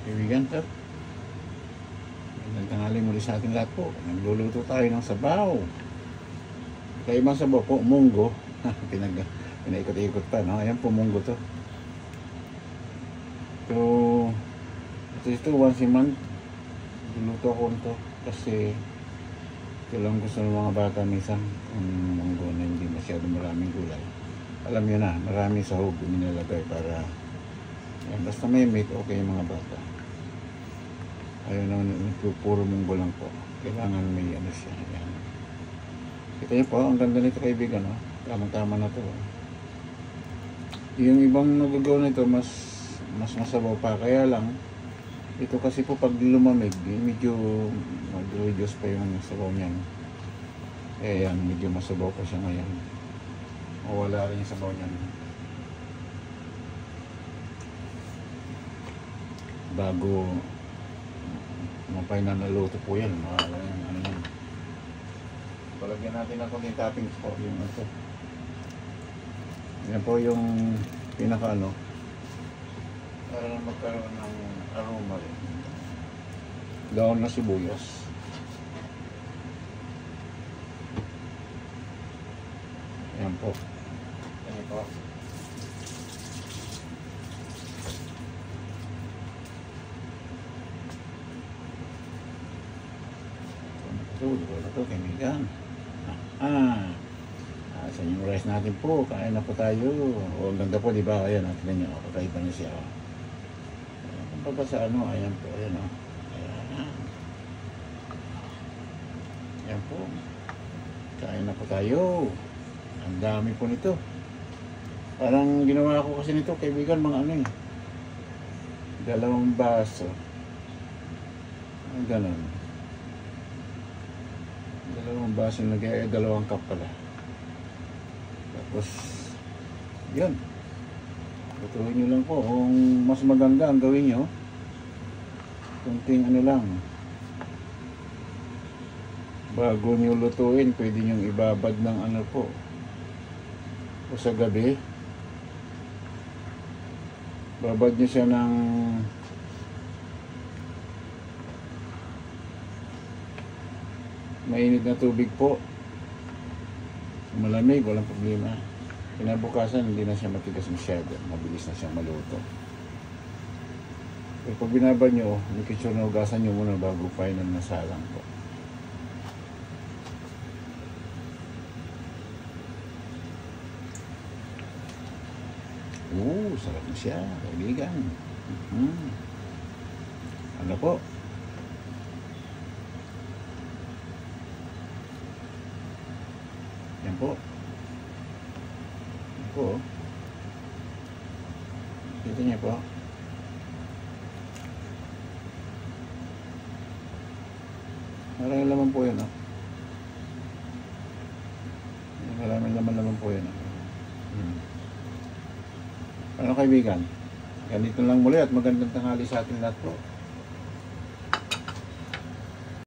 Kaibigan to. Magandang tanghali muli sa ating lahat po. Nagluluto tayo ng sabaw. Kaibang sabaw po, munggo. Pinaikot-ikot pa, no? Ayan po, munggo to. Ito once a month. Luluto ako nito kasi ito lang gusto ng mga bata minsan. Ang munggo na hindi masyado maraming gulay. Alam nyo na, marami sa hug nilalagay para yan, basta may meat, okay yung mga bata. Ayaw naman, puro munggo lang po. Kailangan may ano siya. Ayan. Kita niyo po, ang ganda nito kaibigan, no? Tamang-tama na to. Yung ibang nagagawa nito, mas masabaw pa. Kaya lang, ito kasi po pag lumamig, medyo mag-reduce pa yung sabaw niyan. Eh yan, medyo masabaw pa siya ngayon. O wala rin yung sabaw niyan. Bago mapay na naluto po yan, ano yan. Palagyan natin ng konting toppings po yung ito. Yan po yung pinaka ano para magkaroon ng aroma rin. Daon na sibuyas. Yan po. Yan po. Wala to, kaibigan. Sa yung rice natin po, kain na po tayo. O, ganda po, di ba? Ayan, natin nyo, kakaiba niya siya. Kung pa ba sa ano, ayan po, ayan o. Ayan. Ayan po. Kain na po tayo. Ang dami po nito. Parang ginawa ko kasi nito, kaibigan, mga ano eh. 2 baso. Ang ganon. 2 baso na kaya 2 cup pala. Tapos yun, lutuin nyo lang po. Kung mas maganda ang gawin nyo, kunting ano lang, bago nyo lutuin, pwede nyo ibabad ng ano po, o sa gabi babad nyo siya ng mainit na tubig po. Malamig, walang problema. Kinabukasan, hindi na siya matigas masyado. Mabilis na siyang maluto. Pero pag binabad nyo, make sure na ugasan nyo muna bago final na salang po. Sarap na siya, kaibigan. Ano po? Yan po. Yan po. Kita niya po. Maraming laman po yan, oh. Maraming laman po yan, oh. Ano kaibigan? Ganito lang muli at magandang tanghali sa ating lahat po.